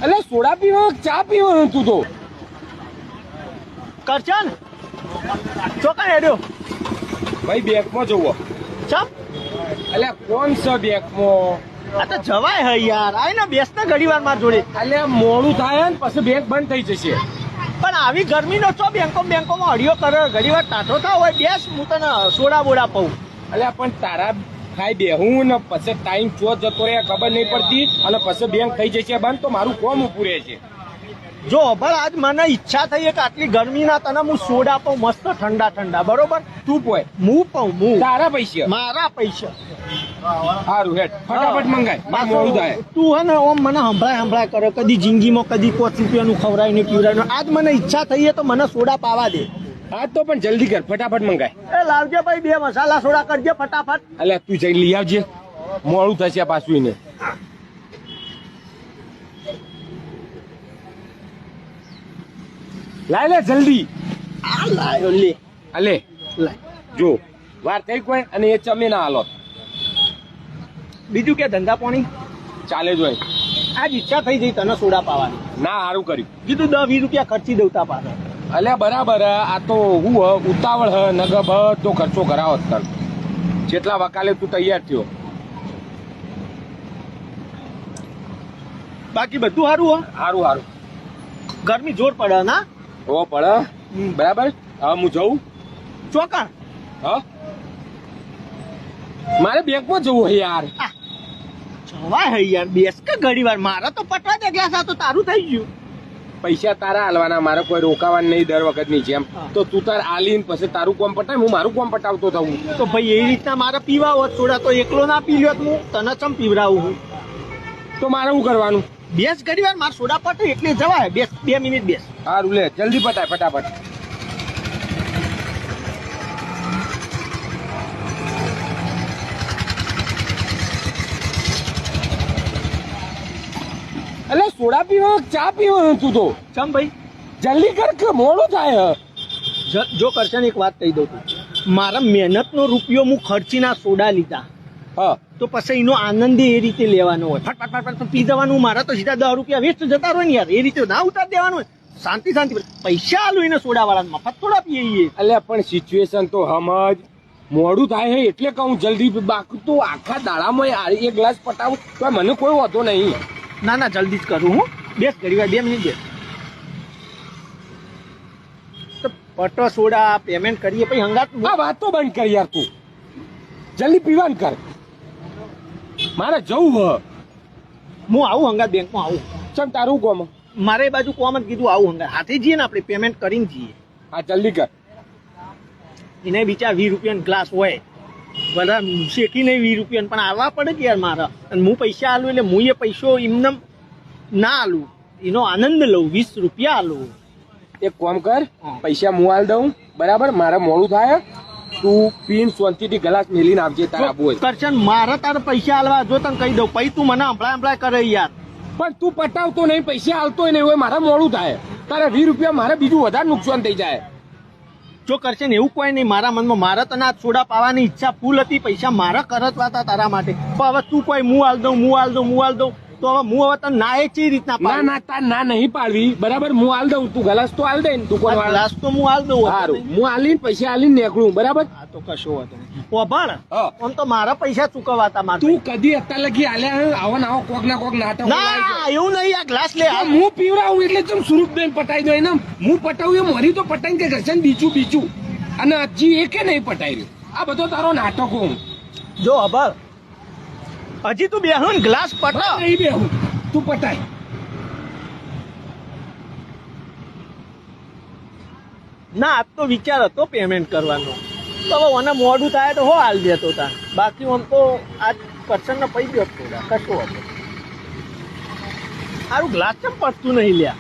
એટલે સોડા પીવો ચા પીવો તું તો કરશન ચોકા હેડ્યો ભાઈ બેંકમાં જવો ચમ એટલે કોણ છે બેંકમાં આ તો જવાય હે યાર આય ને બેસ ને ઘડી વાર માર જોડે એટલે મોડું થાય ને પછી બેંક બંધ થઈ જશે પણ આવી ગરમીનો છો બેંકોમાં અડિયો કરે ઘડી વાર ટાઢો થાવ હોય બેસ હું તને સોડા બોડા પાઉં એટલે પણ તારા ખાઈ બેહું ને પછી ટાઈમ ચો જતો રહે ખબર નહીં પડતી અને પછી બેંક થઈ જશે બંધ તો મારું કોમ ઉભું રહે છે જો પણ આજ મને ઈચ્છા થઈ કે આટલી ગરમીના તને હું સોડા પાઉં મસ્ત ઠંડા ઠંડા બરોબર તું પોય હું પાઉં હું તારા પૈસા મારા પૈસા સારું હેડ ફટાફટ મંગાય મારે મોડું થાય તું હે ને ઓમ મને હંભળાય કરે કદી જિંદગીમાં કદી 5 રૂપિયાનું ખવડાય ને પીવડાય આજ મને ઈચ્છા થઈ તો મને સોડા પાવા દે હા તો પણ જલ્દી કર ફટાફટ મંગાય એ લાવજે ભાઈ 2 મસાલા સોડા કરજે ફટાફટ એટલે તું જઈ લઈ આવજે મોડું થશે પાછું એને લાય લે જલ્દી આ લાયો લે અલે લાય જો વાર થઈ કોઈ અને એ ચમે ના હાલો બીજું કે ધંધા પાણી ચાલે જોઈ આજ ઈચ્છા થઈ જઈ તને સોડા પાવાની ના સારું કર્યું કીધું 10-20 રૂપિયા ખર્ચી દઉં પાસે અલ્યા બરાબર આ તો હું ઉતાવળ હ નગર બધો ખર્ચો કરાવો તને જેટલા વકાલે તું તૈયાર થયો બાકી બધું સારું હો સારું સારું ગરમી જોર પડે ના ઓ પડે બરાબર હા હું જઉં ચોકા હા મારે બેંકમાં જવું હે યાર જવાય હે યાર બેસ કે ઘડી વાર મારા તો પટવા દે ગ્લાસ આ તો તારું થઈ ગયું પૈસા તારા હાલવાના મારે કોઈ રોકાવાનું નહીં દર વખતની જેમ તો તું તાર આલીને પછી તારું કોમ પટાય હું મારું કોમ પટાવતો થવું તો ભાઈ એ રીતના મારે પીવા હોત સોડા તો એકલો ના પી લ્યો હું તને ચમ પીવડાવું હું તો મારે શું કરવાનું બેસ ઘડી વાર મારે સોડા પટે એટલે જવાય બેસ 2 મિનિટ બેસ સારું લે જલ્દી પટાય ફટાફટ એટલે સોડા પીવો ચા પીવો તું તો ચમ ભાઈ જલ્દી કર કે મોડું થાય જો કરશન એક વાત કહી દઉં તું મારા મહેનતનો રૂપિયો હું ખર્ચીના સોડા લીધા હા તો પછી એનો આનંદ એ રીતે લેવાનો હોય ફટ પી જવાનું મારા તો સીધા 10 રૂપિયા વેસ્ટ જતા રહે ને યાર એ રીતે ના ઉતાર દેવાનું હોય શાંતિ પૈસા આલું એને સોડા વાળા મફત થોડા પીએ એટલે પણ સિચ્યુએશન તો સમજ મોડું થાય છે એટલે કહું જલ્દી બાકી તો આખા દાડામાં એક ગ્લાસ પટાવું તો મને કોઈ વાંધો નહીં ના જલ્દી જ કરું હું બેસ ઘડી વાર 2 મિનિટ બેસ તો પટો સોડા પેમેન્ટ કરીએ પછી હંગાત આ વાત તો બંધ કર યાર તું જલ્દી પીવાન કર મારે જવું હ હું આવું હંગાત બેંકમાં આવું ચમ તારું કોમ મારે એ બાજુ કોમ જ કીધું આવું હંગાત હાથે જઈએ ને આપણે પેમેન્ટ કરીને જઈએ હા જલ્દી કર એને બિચાર 20 રૂપિયાનો ગ્લાસ હોય બધા શેકી નહીં 20 રૂપિયા પણ આવવા પડે કે યાર મારા અને હું પૈસા આલું એટલે હું એ પૈસો એમને ના આલું એનો આનંદ લઉં 20 રૂપિયા આલું એક કામ કર પૈસા હું આલ દઉં બરાબર મારે મોડું થાય તું પીન શાંતિથી ગ્લાસ મેલીને આવજે તારા બોલ કરશન મારે તારે પૈસા આલવા જો તને કહી દઉં પછી તું મને હંભળાય કરે યાર પણ તું પટાવતો નહીં પૈસા આલતો નહીં હોય મારે મોડું થાય તારે 20 રૂપિયા મારે બીજું વધારે નુકસાન થઈ જાય જો કરશન એવું કોઈ નહીં મારા મનમાં મારે તને આ સોડા પાવાની ઈચ્છા ફૂલ હતી પૈસા મારા કરતવા હતા તારા માટે પણ હવે તું કોઈ હું આલ દઉં તો હવે હું હવે તને ના એ ચી રીતના ના તાર ના નહીં પાડવી બરાબર હું આલ દઉં તું ગ્લાસ તો આલ દે ને દુકાન વાળા ગ્લાસ તો હું આલ દઉં સારું હું આલીને પૈસા આલીને નીકળું બરાબર આ તો કશો હતો ઓભળ આમ તો મારા પૈસા ચૂકવાતા મારે તું કદી અત્યાર લગી આલ્યા આવો ના આવો કોક ના કોક નાટક ના એવું નહીં આ ગ્લાસ લે હું પીવડાવું એટલે તું સુરૂપબેન પટાઈ દો એને હું પટાવું એ મરી તો પટાઈ કે ઘસન બીજું અને હજી એકે નહીં પટાઈ રહ્યું આ બધો તારો નાટકો જો અભળ હજી તું બેહું ને ગ્લાસ પટા નહીં બેહું તું પટાય ના આજ તો વિચાર હતો પેમેન્ટ કરવાનો તો હવે મને મોડું થાય તો હો હાલ દેતો તા બાકી આમ તો આજ પર્સનને પૈ ગયો થોડા કશો હતો સારું ગ્લાસ કેમ પડતું નહીં લ્યા